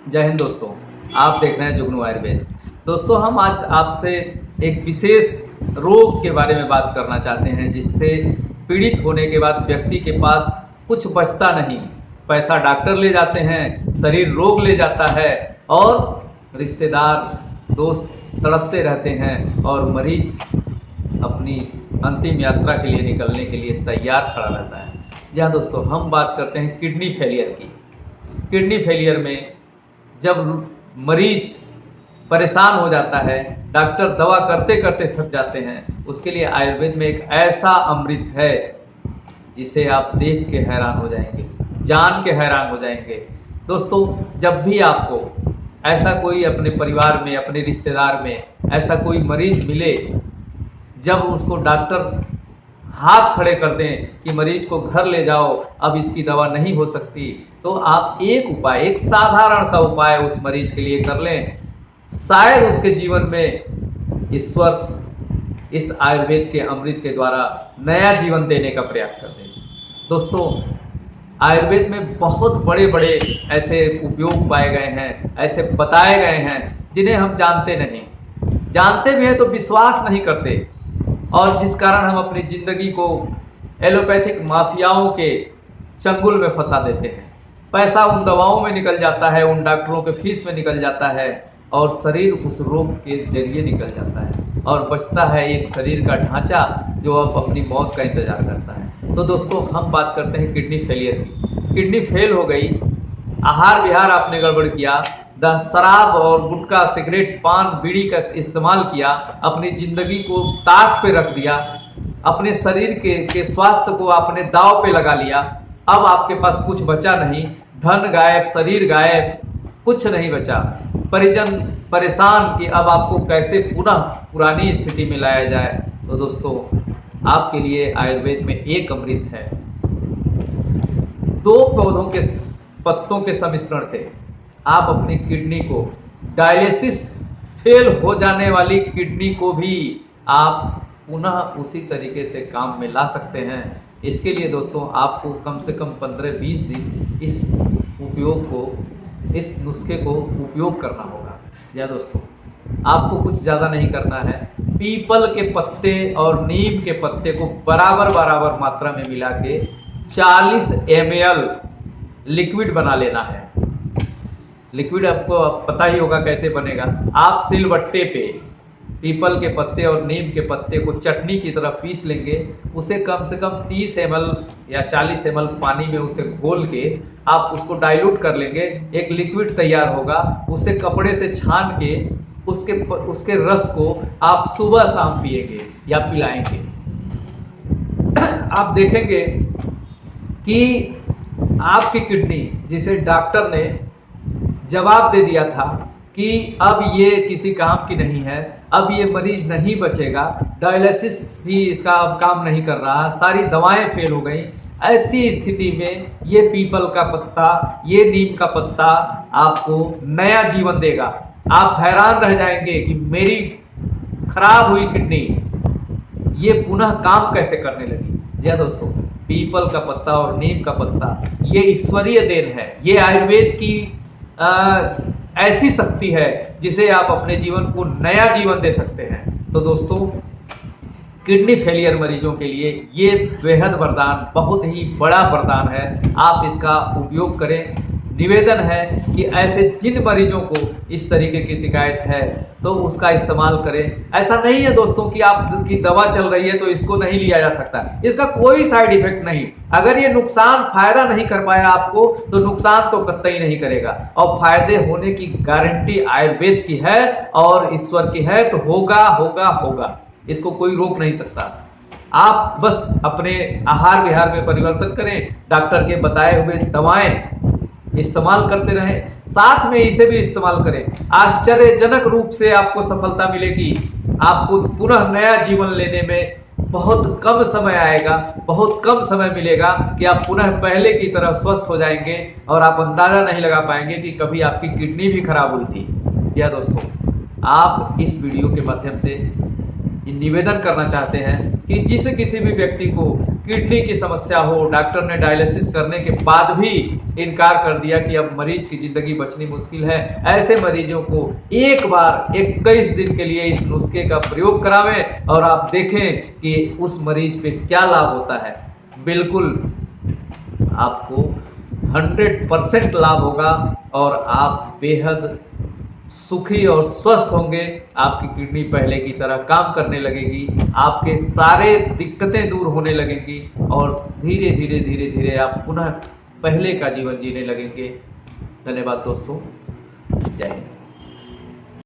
जय हिंद दोस्तों। आप देख रहे हैं जुगनू आयुर्वेद। दोस्तों, हम आज आपसे एक विशेष रोग के बारे में बात करना चाहते हैं जिससे पीड़ित होने के बाद व्यक्ति के पास कुछ बचता नहीं। पैसा डॉक्टर ले जाते हैं, शरीर रोग ले जाता है और रिश्तेदार दोस्त तड़पते रहते हैं और मरीज अपनी अंतिम यात्रा के लिए निकलने के लिए तैयार खड़ा रहता है। जी हाँ दोस्तों, हम बात करते हैं किडनी फेलियर की। किडनी फेलियर में जब मरीज परेशान हो जाता है, डॉक्टर दवा करते करते थक जाते हैं, उसके लिए आयुर्वेद में एक ऐसा अमृत है जिसे आप देख के हैरान हो जाएंगे, जान के हैरान हो जाएंगे। दोस्तों, जब भी आपको ऐसा कोई अपने परिवार में, अपने रिश्तेदार में ऐसा कोई मरीज मिले, जब उसको डॉक्टर हाथ खड़े कर दें कि मरीज को घर ले जाओ, अब इसकी दवा नहीं हो सकती, तो आप एक उपाय, एक साधारण सा उपाय उस मरीज के लिए कर लें। शायद उसके जीवन में ईश्वर इस आयुर्वेद के अमृत के द्वारा नया जीवन देने का प्रयास कर दें। दोस्तों, आयुर्वेद में बहुत बड़े बड़े ऐसे उपयोग पाए गए हैं, ऐसे बताए गए हैं जिन्हें हम जानते नहीं, जानते भी हैं तो विश्वास नहीं करते, और जिस कारण हम अपनी जिंदगी को एलोपैथिक माफियाओं के चंगुल में फंसा देते हैं। पैसा उन दवाओं में निकल जाता है, उन डॉक्टरों के फीस में निकल जाता है और शरीर उस रोग के जरिए निकल जाता है और बचता है एक शरीर का ढांचा जो अब अपनी मौत का इंतजार करता है। तो दोस्तों, हम बात करते हैं किडनी फेलियर की। किडनी फेल हो गई, आहार विहार आपने गड़बड़ किया, शराब और गुटखा, सिगरेट, पान, बीड़ी का इस्तेमाल किया, अपनी जिंदगी को ताक पे रख दिया, अपने शरीर के स्वास्थ्य को आपने दांव पे लगा लिया। अब आपके पास कुछ बचा नहीं, धन गायब, शरीर गायब, कुछ नहीं बचा। परिजन परेशान कि अब आपको कैसे पुनः पुरानी स्थिति में लाया जाए। तो दोस्तों, आपके लिए आयुर्वेद में एक अमृत है। दो पौधों के पत्तों के सम्मिश्रण से आप अपनी किडनी को, डायलिसिस फेल हो जाने वाली किडनी को भी आप पुनः उसी तरीके से काम में ला सकते हैं। इसके लिए दोस्तों, आपको कम से कम 15-20 दिन इस उपयोग को, इस नुस्खे को उपयोग करना होगा। या दोस्तों, आपको कुछ ज़्यादा नहीं करना है। पीपल के पत्ते और नीम के पत्ते को बराबर बराबर मात्रा में मिला के 40 ml लिक्विड बना लेना है। लिक्विड आपको पता ही होगा कैसे बनेगा। आप सिलबट्टे पे पीपल के पत्ते और नीम के पत्ते को चटनी की तरह पीस लेंगे, उसे कम से कम 30 ml या 40 ml पानी में उसे घोल के आप उसको डाइल्यूट कर लेंगे। एक लिक्विड तैयार होगा, उसे कपड़े से छान के उसके रस को आप सुबह शाम पिएंगे या पिलाएंगे। आप देखेंगे कि आपकी किडनी, जिसे डॉक्टर ने जवाब दे दिया था कि अब ये किसी काम की नहीं है, अब ये मरीज नहीं बचेगा, डायलिसिस भी इसका अब काम नहीं कर रहा, सारी दवाएं फेल हो गई, ऐसी स्थिति में ये पीपल का पत्ता, ये नीम का पत्ता आपको नया जीवन देगा। आप हैरान रह जाएंगे कि मेरी खराब हुई किडनी ये पुनः काम कैसे करने लगी। या दोस्तों, पीपल का पत्ता और नीम का पत्ता ये ईश्वरीय देन है, ये आयुर्वेद की ऐसी शक्ति है जिसे आप अपने जीवन को नया जीवन दे सकते हैं। तो दोस्तों, किडनी फेलियर मरीजों के लिए ये बेहद वरदान, बहुत ही बड़ा वरदान है। आप इसका उपयोग करें। निवेदन है कि ऐसे जिन मरीजों को इस तरीके की शिकायत है तो उसका इस्तेमाल करें। ऐसा नहीं है दोस्तों कि आपकी दवा चल रही है तो इसको नहीं लिया जा सकता, इसका कोई साइड इफेक्ट नहीं। अगर ये नुकसान फायदा नहीं कर पाया आपको तो नुकसान तो कतई नहीं करेगा, और फायदे होने की गारंटी आयुर्वेद की है और ईश्वर की है। तो होगा होगा होगा, इसको कोई रोक नहीं सकता। आप बस अपने आहार विहार में परिवर्तन करें, डॉक्टर के बताए हुए दवाएं इस्तेमाल करते रहें, साथ में इसे भी इस्तेमाल करें। आश्चर्यजनक रूप से आपको सफलता मिलेगी। आपको पुनः नया जीवन लेने में बहुत कम समय आएगा, बहुत कम समय मिलेगा कि आप पुनः पहले की तरह स्वस्थ हो जाएंगे और आप अंदाजा नहीं लगा पाएंगे कि कभी आपकी किडनी भी खराब हुई थी। या दोस्तों, आप इस वीडियो के माध्यम से निवेदन करना चाहते हैं कि जिस किसी भी व्यक्ति को किडनी की समस्या हो, डॉक्टर ने डायलिसिस करने के बाद भी इनकार कर दिया कि अब मरीज की जिंदगी बचनी मुश्किल है, ऐसे मरीजों को एक बार 21 दिन के लिए इस नुस्खे का प्रयोग करावें और आप देखें कि उस मरीज पे क्या लाभ होता है। बिल्कुल आपको 100% लाभ होगा और आप बेहद सुखी और स्वस्थ होंगे। आपकी किडनी पहले की तरह काम करने लगेगी, आपके सारे दिक्कतें दूर होने लगेंगी और धीरे धीरे धीरे धीरे आप पुनः पहले का जीवन जीने लगेंगे। धन्यवाद दोस्तों, जय हिंद।